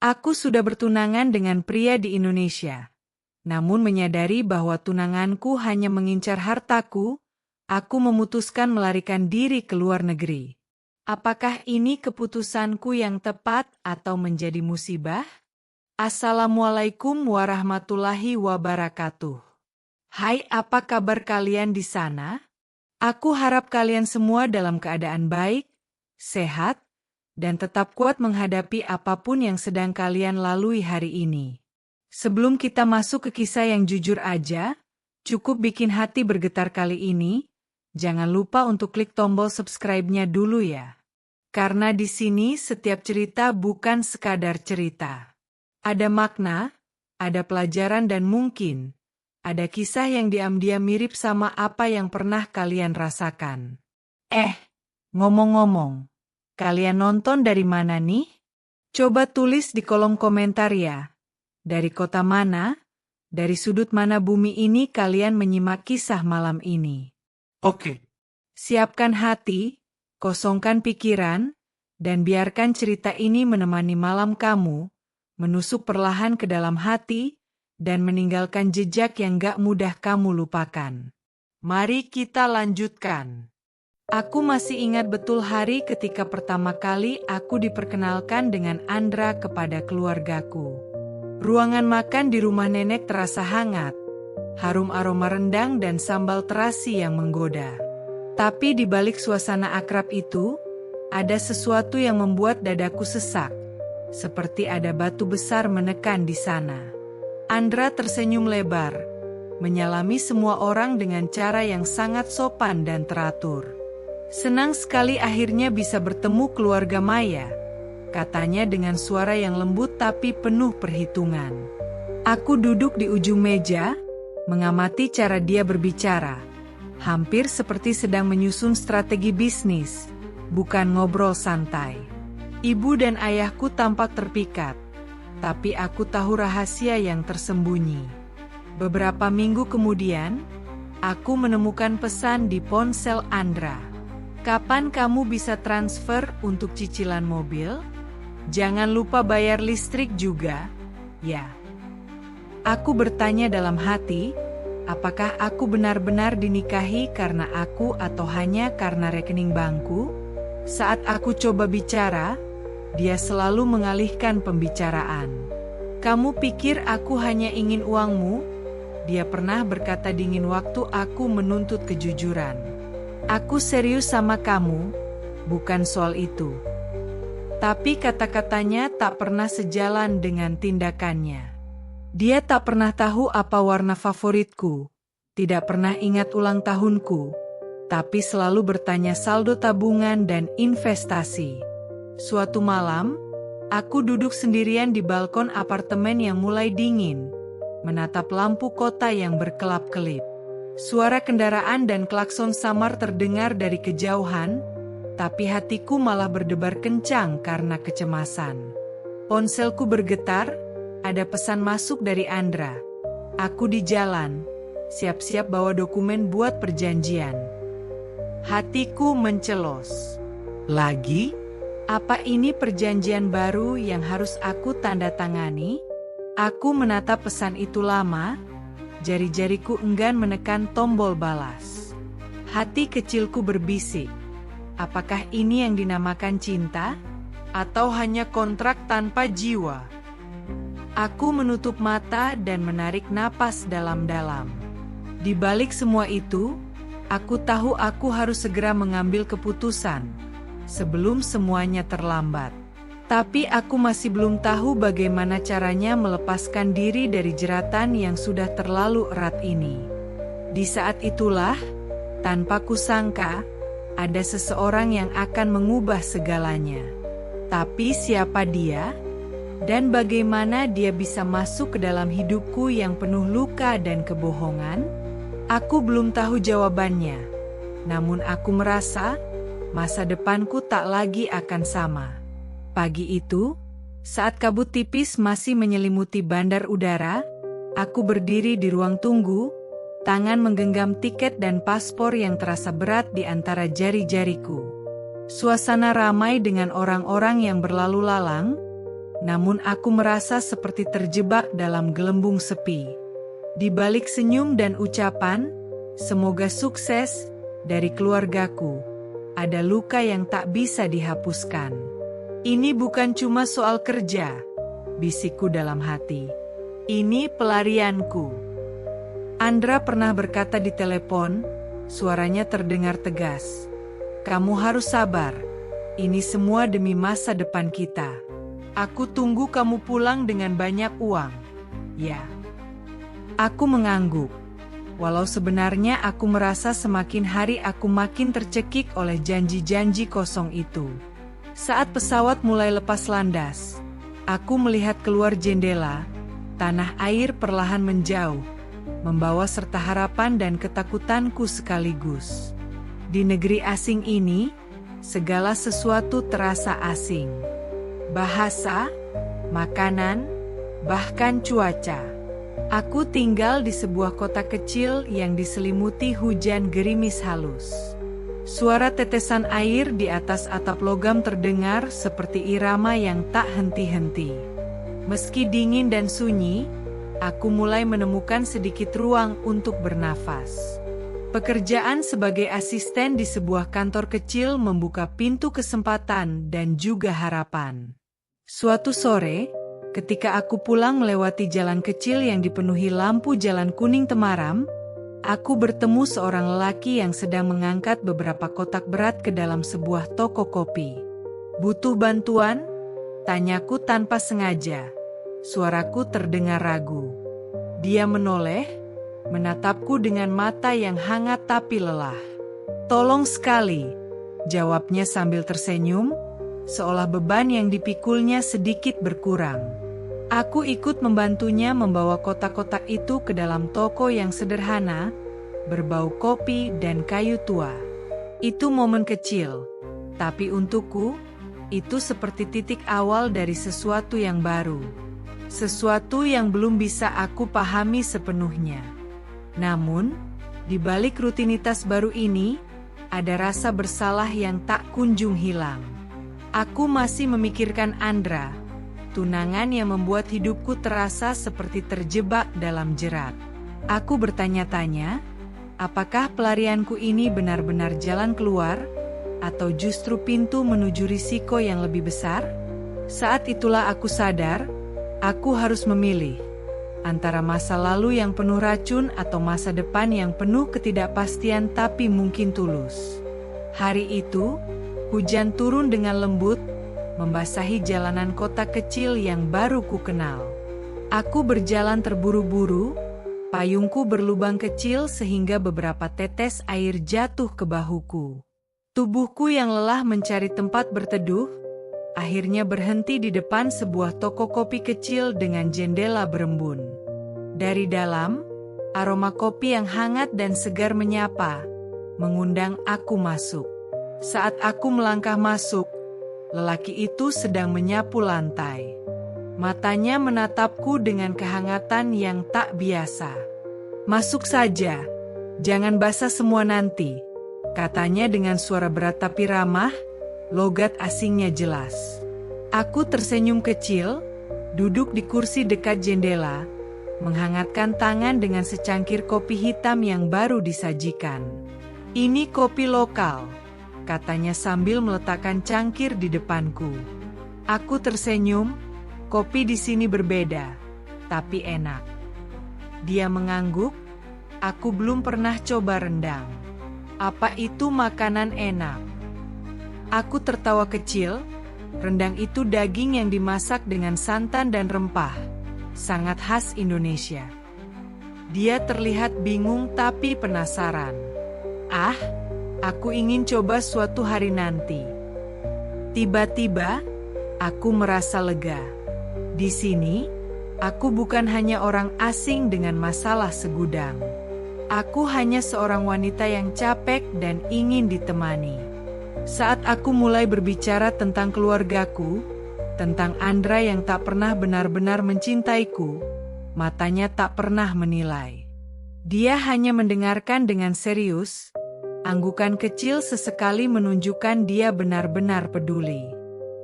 Aku sudah bertunangan dengan pria di Indonesia. Namun menyadari bahwa tunanganku hanya mengincar hartaku, aku memutuskan melarikan diri ke luar negeri. Apakah ini keputusanku yang tepat atau menjadi musibah? Assalamualaikum warahmatullahi wabarakatuh. Hai, apa kabar kalian di sana? Aku harap kalian semua dalam keadaan baik, sehat, dan tetap kuat menghadapi apapun yang sedang kalian lalui hari ini. Sebelum kita masuk ke kisah yang jujur aja, cukup bikin hati bergetar kali ini, jangan lupa untuk klik tombol subscribe-nya dulu ya. Karena di sini setiap cerita bukan sekadar cerita. Ada makna, ada pelajaran dan mungkin ada kisah yang diam-diam mirip sama apa yang pernah kalian rasakan. Ngomong-ngomong, kalian nonton dari mana nih? Coba tulis di kolom komentar ya. Dari kota mana, dari sudut mana bumi ini kalian menyimak kisah malam ini. Oke. Siapkan hati, kosongkan pikiran, dan biarkan cerita ini menemani malam kamu, menusuk perlahan ke dalam hati, dan meninggalkan jejak yang gak mudah kamu lupakan. Mari kita lanjutkan. Aku masih ingat betul hari ketika pertama kali aku diperkenalkan dengan Andra kepada keluargaku. Ruangan makan di rumah nenek terasa hangat, harum aroma rendang dan sambal terasi yang menggoda. Tapi di balik suasana akrab itu, ada sesuatu yang membuat dadaku sesak, seperti ada batu besar menekan di sana. Andra tersenyum lebar, menyalami semua orang dengan cara yang sangat sopan dan teratur. Senang sekali akhirnya bisa bertemu keluarga Maya, katanya dengan suara yang lembut tapi penuh perhitungan. Aku duduk di ujung meja, mengamati cara dia berbicara, hampir seperti sedang menyusun strategi bisnis, bukan ngobrol santai. Ibu dan ayahku tampak terpikat, tapi aku tahu rahasia yang tersembunyi. Beberapa minggu kemudian, aku menemukan pesan di ponsel Andra. Kapan kamu bisa transfer untuk cicilan mobil? Jangan lupa bayar listrik juga, ya. Aku bertanya dalam hati, apakah aku benar-benar dinikahi karena aku atau hanya karena rekening bankku? Saat aku coba bicara, dia selalu mengalihkan pembicaraan. Kamu pikir aku hanya ingin uangmu? Dia pernah berkata dingin waktu aku menuntut kejujuran. Aku serius sama kamu, bukan soal itu. Tapi kata-katanya tak pernah sejalan dengan tindakannya. Dia tak pernah tahu apa warna favoritku, tidak pernah ingat ulang tahunku, tapi selalu bertanya saldo tabungan dan investasi. Suatu malam, aku duduk sendirian di balkon apartemen yang mulai dingin, menatap lampu kota yang berkelap-kelip. Suara kendaraan dan klakson samar terdengar dari kejauhan, tapi hatiku malah berdebar kencang karena kecemasan. Ponselku bergetar, ada pesan masuk dari Andra. Aku di jalan, siap-siap bawa dokumen buat perjanjian. Hatiku mencelos. Lagi? Apa ini perjanjian baru yang harus aku tanda tangani? Aku menatap pesan itu lama, jari-jariku enggan menekan tombol balas. Hati kecilku berbisik, apakah ini yang dinamakan cinta? Atau hanya kontrak tanpa jiwa? Aku menutup mata dan menarik napas dalam-dalam. Di balik semua itu, aku tahu aku harus segera mengambil keputusan sebelum semuanya terlambat. Tapi aku masih belum tahu bagaimana caranya melepaskan diri dari jeratan yang sudah terlalu erat ini. Di saat itulah, tanpa kusangka, ada seseorang yang akan mengubah segalanya. Tapi siapa dia? Dan bagaimana dia bisa masuk ke dalam hidupku yang penuh luka dan kebohongan? Aku belum tahu jawabannya. Namun aku merasa masa depanku tak lagi akan sama. Pagi itu, saat kabut tipis masih menyelimuti bandar udara, aku berdiri di ruang tunggu, tangan menggenggam tiket dan paspor yang terasa berat di antara jari-jariku. Suasana ramai dengan orang-orang yang berlalu lalang, namun aku merasa seperti terjebak dalam gelembung sepi. Di balik senyum dan ucapan, "Semoga sukses," dari keluargaku, ada luka yang tak bisa dihapuskan. "Ini bukan cuma soal kerja," bisikku dalam hati. "Ini pelarianku." Andra pernah berkata di telepon, suaranya terdengar tegas. "Kamu harus sabar. Ini semua demi masa depan kita. Aku tunggu kamu pulang dengan banyak uang." Ya. Aku mengangguk. Walau sebenarnya aku merasa semakin hari aku makin tercekik oleh janji-janji kosong itu. Saat pesawat mulai lepas landas, aku melihat keluar jendela, tanah air perlahan menjauh, membawa serta harapan dan ketakutanku sekaligus. Di negeri asing ini, segala sesuatu terasa asing. Bahasa, makanan, bahkan cuaca. Aku tinggal di sebuah kota kecil yang diselimuti hujan gerimis halus. Suara tetesan air di atas atap logam terdengar seperti irama yang tak henti-henti. Meski dingin dan sunyi, aku mulai menemukan sedikit ruang untuk bernafas. Pekerjaan sebagai asisten di sebuah kantor kecil membuka pintu kesempatan dan juga harapan. Suatu sore, ketika aku pulang melewati jalan kecil yang dipenuhi lampu jalan kuning temaram, aku bertemu seorang lelaki yang sedang mengangkat beberapa kotak berat ke dalam sebuah toko kopi. "Butuh bantuan?" tanyaku tanpa sengaja. Suaraku terdengar ragu. Dia menoleh, menatapku dengan mata yang hangat tapi lelah. "Tolong sekali," jawabnya sambil tersenyum, seolah beban yang dipikulnya sedikit berkurang. Aku ikut membantunya membawa kotak-kotak itu ke dalam toko yang sederhana, berbau kopi dan kayu tua. Itu momen kecil, tapi untukku, itu seperti titik awal dari sesuatu yang baru. Sesuatu yang belum bisa aku pahami sepenuhnya. Namun, di balik rutinitas baru ini, ada rasa bersalah yang tak kunjung hilang. Aku masih memikirkan Andra, tunangan yang membuat hidupku terasa seperti terjebak dalam jerat. Aku bertanya-tanya, apakah pelarianku ini benar-benar jalan keluar, atau justru pintu menuju risiko yang lebih besar? Saat itulah aku sadar, aku harus memilih antara masa lalu yang penuh racun atau masa depan yang penuh ketidakpastian tapi mungkin tulus. Hari itu, hujan turun dengan lembut, membasahi jalanan kota kecil yang baru ku kenal. Aku berjalan terburu-buru, payungku berlubang kecil sehingga beberapa tetes air jatuh ke bahuku. Tubuhku yang lelah mencari tempat berteduh, akhirnya berhenti di depan sebuah toko kopi kecil dengan jendela berembun. Dari dalam, aroma kopi yang hangat dan segar menyapa, mengundang aku masuk. Saat aku melangkah masuk, lelaki itu sedang menyapu lantai. Matanya menatapku dengan kehangatan yang tak biasa. "Masuk saja, jangan basah semua nanti," katanya dengan suara berat tapi ramah, logat asingnya jelas. Aku tersenyum kecil, duduk di kursi dekat jendela, menghangatkan tangan dengan secangkir kopi hitam yang baru disajikan. "Ini kopi lokal," katanya sambil meletakkan cangkir di depanku. Aku tersenyum, "Kopi di sini berbeda, tapi enak." Dia mengangguk, "Aku belum pernah coba rendang." "Apa itu makanan enak?" Aku tertawa kecil. Rendang itu daging yang dimasak dengan santan dan rempah, sangat khas Indonesia. Dia terlihat bingung tapi penasaran. "Ah, aku ingin coba suatu hari nanti." Tiba-tiba, aku merasa lega. Di sini, aku bukan hanya orang asing dengan masalah segudang. Aku hanya seorang wanita yang capek dan ingin ditemani. Saat aku mulai berbicara tentang keluargaku, tentang Andra yang tak pernah benar-benar mencintaiku, matanya tak pernah menilai. Dia hanya mendengarkan dengan serius. Anggukan kecil sesekali menunjukkan dia benar-benar peduli.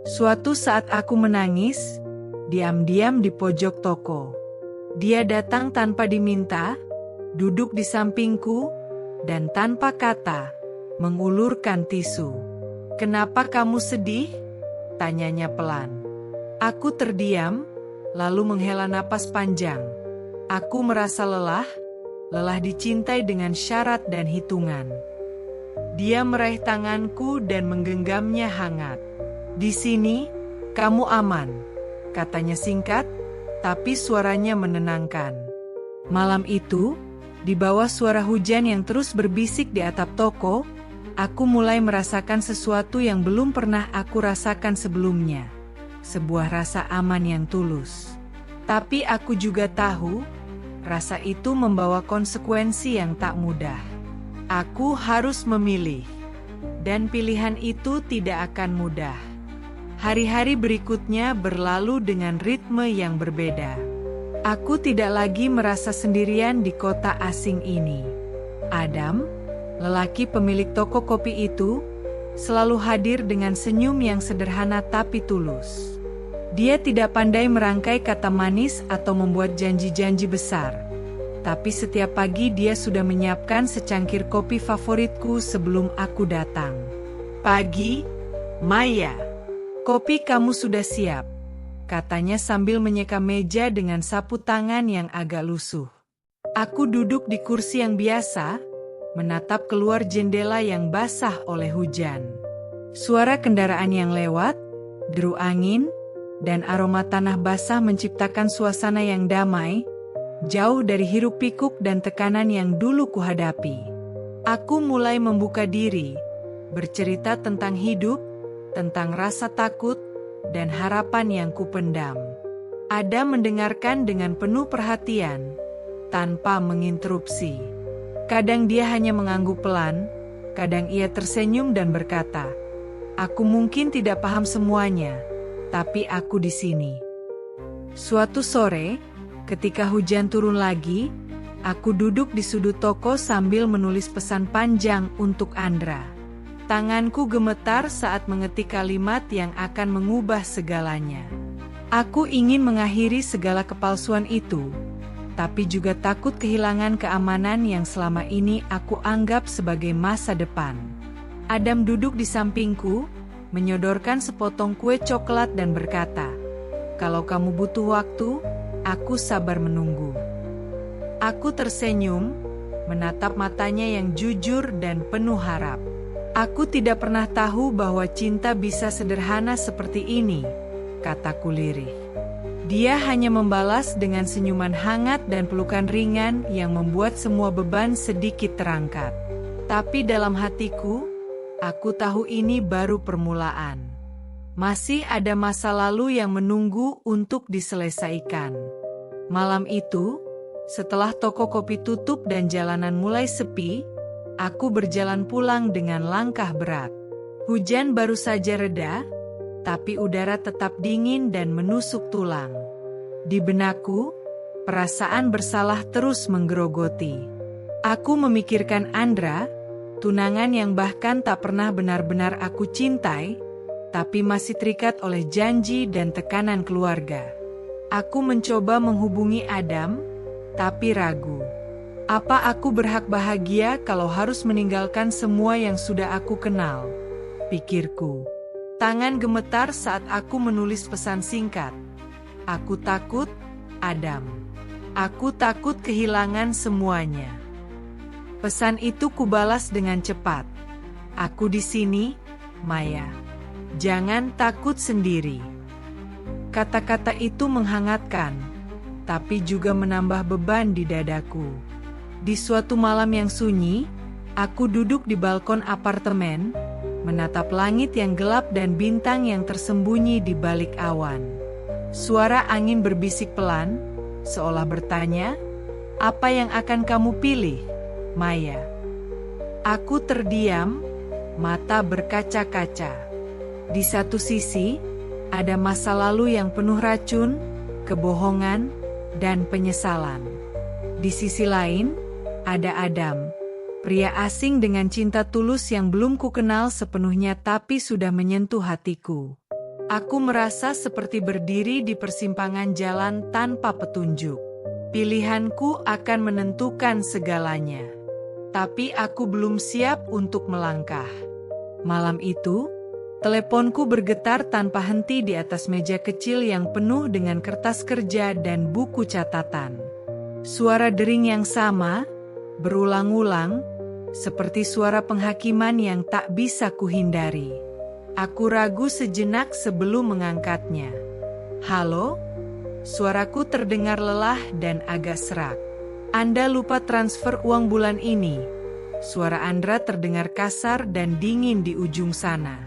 Suatu saat aku menangis, diam-diam di pojok toko. Dia datang tanpa diminta, duduk di sampingku, dan tanpa kata, mengulurkan tisu. "Kenapa kamu sedih?" tanyanya pelan. Aku terdiam, lalu menghela napas panjang. Aku merasa lelah dicintai dengan syarat dan hitungan. Dia meraih tanganku dan menggenggamnya hangat. "Di sini, kamu aman," katanya singkat, tapi suaranya menenangkan. Malam itu, di bawah suara hujan yang terus berbisik di atap toko, aku mulai merasakan sesuatu yang belum pernah aku rasakan sebelumnya. Sebuah rasa aman yang tulus. Tapi aku juga tahu, rasa itu membawa konsekuensi yang tak mudah. Aku harus memilih. Dan pilihan itu tidak akan mudah. Hari-hari berikutnya berlalu dengan ritme yang berbeda. Aku tidak lagi merasa sendirian di kota asing ini. Adam, lelaki pemilik toko kopi itu, selalu hadir dengan senyum yang sederhana tapi tulus. Dia tidak pandai merangkai kata manis atau membuat janji-janji besar. Tapi setiap pagi dia sudah menyiapkan secangkir kopi favoritku sebelum aku datang. "Pagi, Maya. Kopi kamu sudah siap," katanya sambil menyeka meja dengan sapu tangan yang agak lusuh. Aku duduk di kursi yang biasa, menatap keluar jendela yang basah oleh hujan. Suara kendaraan yang lewat, deru angin, dan aroma tanah basah menciptakan suasana yang damai, jauh dari hiruk-pikuk dan tekanan yang dulu kuhadapi. Aku mulai membuka diri, bercerita tentang hidup, tentang rasa takut, dan harapan yang kupendam. Adam mendengarkan dengan penuh perhatian, tanpa menginterupsi. Kadang dia hanya mengangguk pelan, kadang ia tersenyum dan berkata, "Aku mungkin tidak paham semuanya, tapi aku di sini." Suatu sore, ketika hujan turun lagi, aku duduk di sudut toko sambil menulis pesan panjang untuk Andra. Tanganku gemetar saat mengetik kalimat yang akan mengubah segalanya. Aku ingin mengakhiri segala kepalsuan itu, tapi juga takut kehilangan keamanan yang selama ini aku anggap sebagai masa depan. Adam duduk di sampingku, menyodorkan sepotong kue coklat dan berkata, "Kalau kamu butuh waktu, aku sabar menunggu." Aku tersenyum, menatap matanya yang jujur dan penuh harap. "Aku tidak pernah tahu bahwa cinta bisa sederhana seperti ini," kataku lirih. Dia hanya membalas dengan senyuman hangat dan pelukan ringan yang membuat semua beban sedikit terangkat. Tapi dalam hatiku, aku tahu ini baru permulaan. Masih ada masa lalu yang menunggu untuk diselesaikan. Malam itu, setelah toko kopi tutup dan jalanan mulai sepi, aku berjalan pulang dengan langkah berat. Hujan baru saja reda, tapi udara tetap dingin dan menusuk tulang. Di benakku, perasaan bersalah terus menggerogoti. Aku memikirkan Andra, tunangan yang bahkan tak pernah benar-benar aku cintai, tapi masih terikat oleh janji dan tekanan keluarga. Aku mencoba menghubungi Adam, tapi ragu. Apa aku berhak bahagia kalau harus meninggalkan semua yang sudah aku kenal? Pikirku. Tangan gemetar saat aku menulis pesan singkat. Aku takut, Adam. Aku takut kehilangan semuanya. Pesan itu kubalas dengan cepat. Aku di sini, Maya. Jangan takut sendiri. Kata-kata itu menghangatkan, tapi juga menambah beban di dadaku. Di suatu malam yang sunyi, aku duduk di balkon apartemen, menatap langit yang gelap dan bintang yang tersembunyi di balik awan. Suara angin berbisik pelan, seolah bertanya, "Apa yang akan kamu pilih, Maya?" Aku terdiam, mata berkaca-kaca. Di satu sisi, ada masa lalu yang penuh racun, kebohongan, dan penyesalan. Di sisi lain, ada Adam, pria asing dengan cinta tulus yang belum kukenal sepenuhnya tapi sudah menyentuh hatiku. Aku merasa seperti berdiri di persimpangan jalan tanpa petunjuk. Pilihanku akan menentukan segalanya. Tapi aku belum siap untuk melangkah. Malam itu, teleponku bergetar tanpa henti di atas meja kecil yang penuh dengan kertas kerja dan buku catatan. Suara dering yang sama, berulang-ulang, seperti suara penghakiman yang tak bisa kuhindari. Aku ragu sejenak sebelum mengangkatnya. Halo? Suaraku terdengar lelah dan agak serak. Anda lupa transfer uang bulan ini. Suara Andra terdengar kasar dan dingin di ujung sana.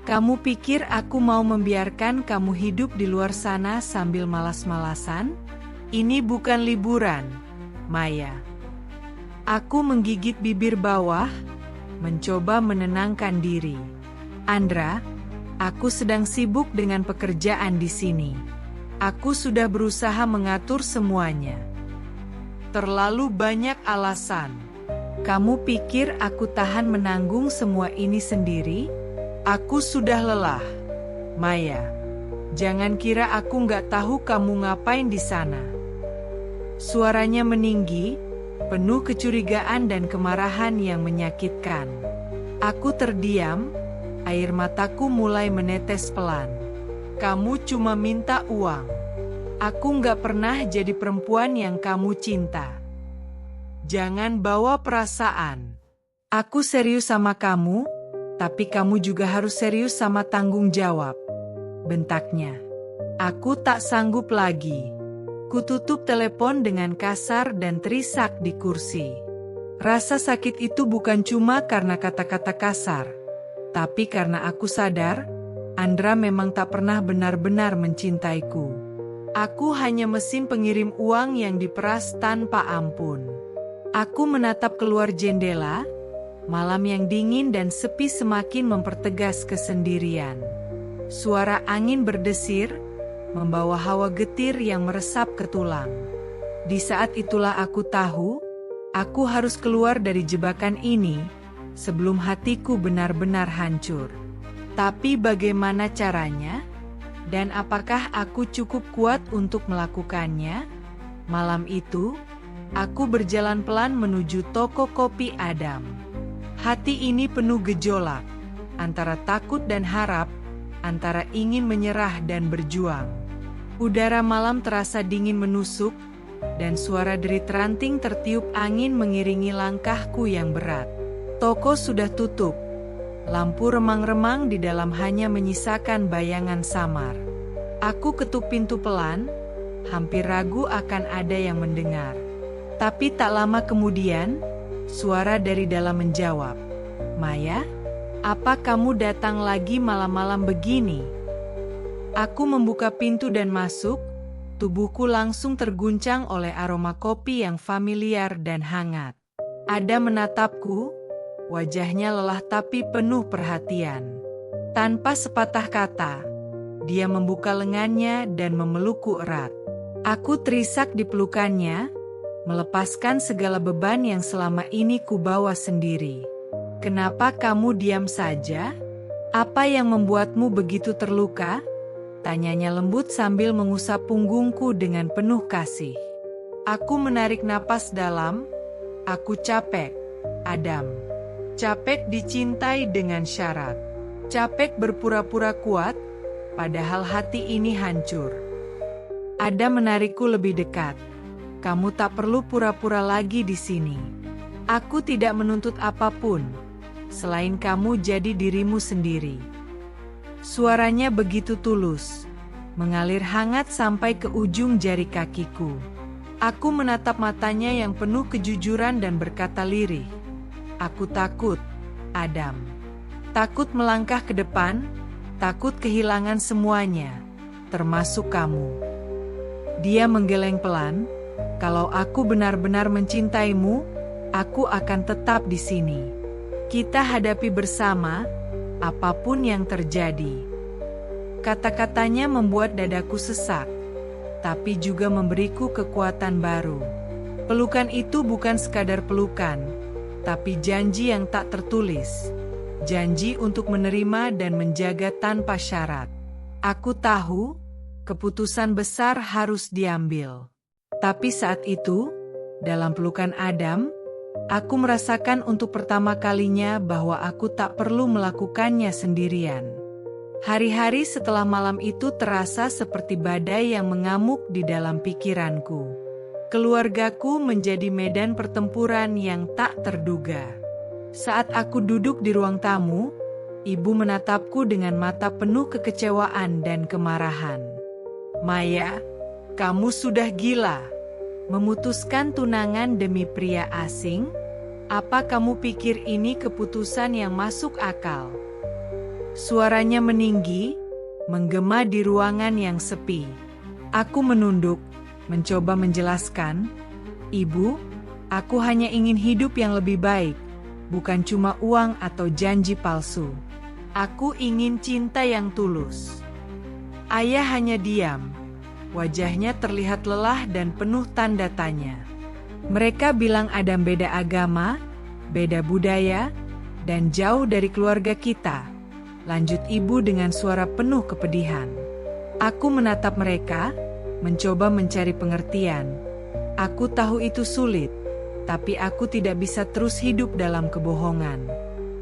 Kamu pikir aku mau membiarkan kamu hidup di luar sana sambil malas-malasan? Ini bukan liburan, Maya. Aku menggigit bibir bawah, mencoba menenangkan diri. Andra, aku sedang sibuk dengan pekerjaan di sini. Aku sudah berusaha mengatur semuanya. Terlalu banyak alasan. Kamu pikir aku tahan menanggung semua ini sendiri? Aku sudah lelah. Maya, jangan kira aku nggak tahu kamu ngapain di sana. Suaranya meninggi, penuh kecurigaan dan kemarahan yang menyakitkan. Aku terdiam. Air mataku mulai menetes pelan. Kamu cuma minta uang. Aku nggak pernah jadi perempuan yang kamu cinta. Jangan bawa perasaan. Aku serius sama kamu, tapi kamu juga harus serius sama tanggung jawab. Bentaknya. Aku tak sanggup lagi. Kututup telepon dengan kasar dan terisak di kursi. Rasa sakit itu bukan cuma karena kata-kata kasar. Tapi karena aku sadar, Andra memang tak pernah benar-benar mencintaiku. Aku hanya mesin pengirim uang yang diperas tanpa ampun. Aku menatap keluar jendela, malam yang dingin dan sepi semakin mempertegas kesendirian. Suara angin berdesir, membawa hawa getir yang meresap ke tulang. Di saat itulah aku tahu, aku harus keluar dari jebakan ini, sebelum hatiku benar-benar hancur. Tapi bagaimana caranya? Dan apakah aku cukup kuat untuk melakukannya? Malam itu, aku berjalan pelan menuju toko kopi Adam. Hati ini penuh gejolak, antara takut dan harap, antara ingin menyerah dan berjuang. Udara malam terasa dingin menusuk, dan suara derit ranting tertiup angin mengiringi langkahku yang berat. Toko sudah tutup. Lampu remang-remang di dalam hanya menyisakan bayangan samar. Aku ketuk pintu pelan, hampir ragu akan ada yang mendengar. Tapi tak lama kemudian, suara dari dalam menjawab, "Maya, apa kamu datang lagi malam-malam begini?" Aku membuka pintu dan masuk, tubuhku langsung terguncang oleh aroma kopi yang familiar dan hangat. Ada menatapku. Wajahnya lelah tapi penuh perhatian. Tanpa sepatah kata, dia membuka lengannya dan memelukku erat. Aku terisak di pelukannya, melepaskan segala beban yang selama ini kubawa sendiri. "Kenapa kamu diam saja? Apa yang membuatmu begitu terluka?" Tanyanya lembut sambil mengusap punggungku dengan penuh kasih. Aku menarik napas dalam. Aku capek, Adam. Capek dicintai dengan syarat. Capek berpura-pura kuat, padahal hati ini hancur. Ada menarikku lebih dekat. "Kamu tak perlu pura-pura lagi di sini. Aku tidak menuntut apapun, selain kamu jadi dirimu sendiri." Suaranya begitu tulus, mengalir hangat sampai ke ujung jari kakiku. Aku menatap matanya yang penuh kejujuran dan berkata lirih, "Aku takut, Adam. Takut melangkah ke depan, takut kehilangan semuanya, termasuk kamu." Dia menggeleng pelan, "Kalau aku benar-benar mencintaimu, aku akan tetap di sini. Kita hadapi bersama, apapun yang terjadi." Kata-katanya membuat dadaku sesak, tapi juga memberiku kekuatan baru. Pelukan itu bukan sekadar pelukan, tapi janji yang tak tertulis. Janji untuk menerima dan menjaga tanpa syarat. Aku tahu, keputusan besar harus diambil. Tapi saat itu, dalam pelukan Adam, aku merasakan untuk pertama kalinya bahwa aku tak perlu melakukannya sendirian. Hari-hari setelah malam itu terasa seperti badai yang mengamuk di dalam pikiranku. Keluargaku menjadi medan pertempuran yang tak terduga. Saat aku duduk di ruang tamu, ibu menatapku dengan mata penuh kekecewaan dan kemarahan. "Maya, kamu sudah gila. Memutuskan tunangan demi pria asing? Apa kamu pikir ini keputusan yang masuk akal?" Suaranya meninggi, menggema di ruangan yang sepi. Aku menunduk, mencoba menjelaskan, "Ibu, aku hanya ingin hidup yang lebih baik, bukan cuma uang atau janji palsu. Aku ingin cinta yang tulus." Ayah hanya diam. Wajahnya terlihat lelah dan penuh tanda tanya. "Mereka bilang Adam beda agama, beda budaya, dan jauh dari keluarga kita," lanjut ibu dengan suara penuh kepedihan. Aku menatap mereka, mencoba mencari pengertian. Aku tahu itu sulit, tapi aku tidak bisa terus hidup dalam kebohongan.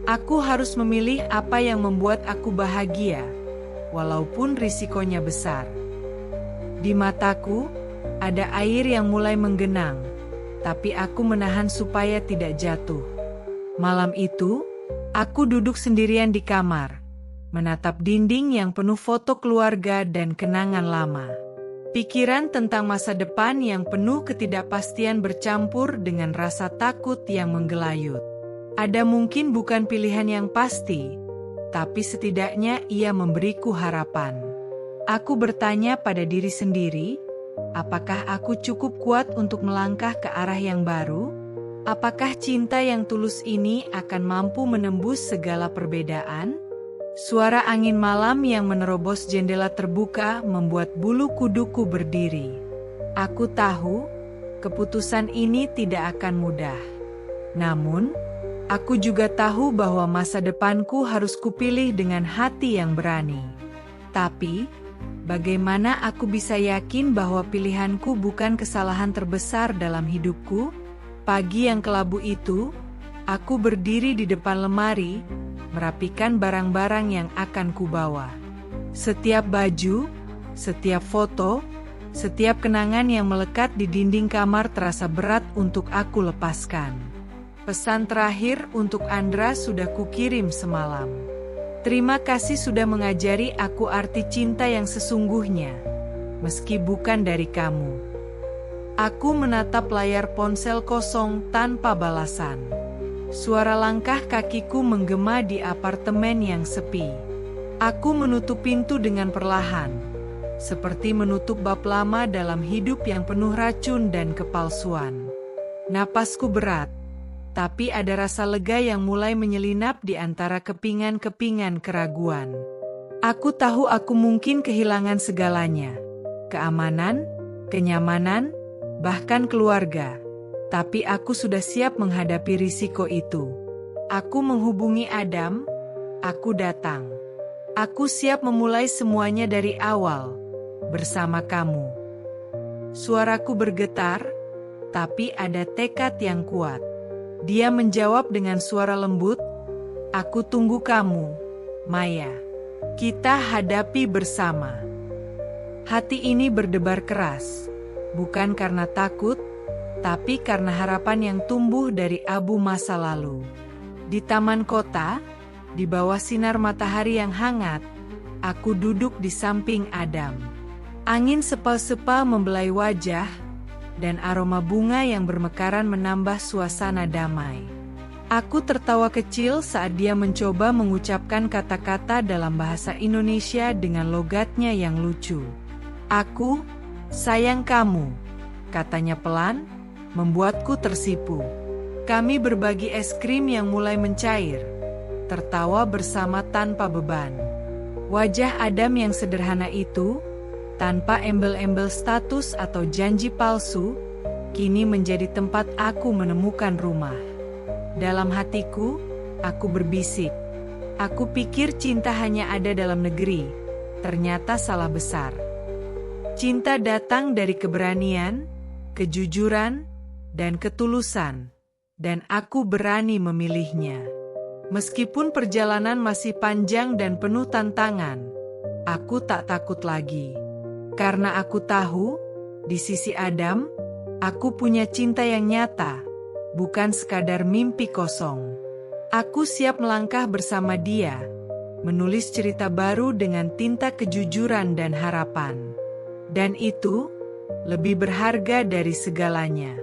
Aku harus memilih apa yang membuat aku bahagia, walaupun risikonya besar. Di mataku, ada air yang mulai menggenang, tapi aku menahan supaya tidak jatuh. Malam itu, aku duduk sendirian di kamar, menatap dinding yang penuh foto keluarga dan kenangan lama. Pikiran tentang masa depan yang penuh ketidakpastian bercampur dengan rasa takut yang menggelayut. Ada mungkin bukan pilihan yang pasti, tapi setidaknya ia memberiku harapan. Aku bertanya pada diri sendiri, apakah aku cukup kuat untuk melangkah ke arah yang baru? Apakah cinta yang tulus ini akan mampu menembus segala perbedaan? Suara angin malam yang menerobos jendela terbuka membuat bulu kuduku berdiri. Aku tahu, keputusan ini tidak akan mudah. Namun, aku juga tahu bahwa masa depanku harus kupilih dengan hati yang berani. Tapi, bagaimana aku bisa yakin bahwa pilihanku bukan kesalahan terbesar dalam hidupku? Pagi yang kelabu itu, aku berdiri di depan lemari, merapikan barang-barang yang akan kubawa. Setiap baju, setiap foto, setiap kenangan yang melekat di dinding kamar terasa berat untuk aku lepaskan. Pesan terakhir untuk Andra sudah kukirim semalam. "Terima kasih sudah mengajari aku arti cinta yang sesungguhnya, meski bukan dari kamu." Aku menatap layar ponsel kosong tanpa balasan. Suara langkah kakiku menggema di apartemen yang sepi. Aku menutup pintu dengan perlahan, seperti menutup bab lama dalam hidup yang penuh racun dan kepalsuan. Napasku berat, tapi ada rasa lega yang mulai menyelinap di antara kepingan-kepingan keraguan. Aku tahu aku mungkin kehilangan segalanya, keamanan, kenyamanan, bahkan keluarga. Tapi aku sudah siap menghadapi risiko itu. Aku menghubungi Adam, aku datang. Aku siap memulai semuanya dari awal, bersama kamu. Suaraku bergetar, tapi ada tekad yang kuat. Dia menjawab dengan suara lembut, "Aku tunggu kamu, Maya. Kita hadapi bersama." Hati ini berdebar keras, bukan karena takut, tapi karena harapan yang tumbuh dari abu masa lalu. Di taman kota, di bawah sinar matahari yang hangat, aku duduk di samping Adam. Angin sepal-sepal membelai wajah, dan aroma bunga yang bermekaran menambah suasana damai. Aku tertawa kecil saat dia mencoba mengucapkan kata-kata dalam bahasa Indonesia dengan logatnya yang lucu. "Aku sayang kamu," katanya pelan, membuatku tersipu. Kami berbagi es krim yang mulai mencair, tertawa bersama tanpa beban. Wajah Adam yang sederhana itu, tanpa embel-embel status atau janji palsu, kini menjadi tempat aku menemukan rumah. Dalam hatiku, aku berbisik, aku pikir cinta hanya ada dalam negeri, ternyata salah besar. Cinta datang dari keberanian, kejujuran, dan ketulusan, dan aku berani memilihnya. Meskipun perjalanan masih panjang dan penuh tantangan, aku tak takut lagi. Karena aku tahu, di sisi Adam, aku punya cinta yang nyata, bukan sekadar mimpi kosong. Aku siap melangkah bersama dia, menulis cerita baru dengan tinta kejujuran dan harapan. Dan itu lebih berharga dari segalanya.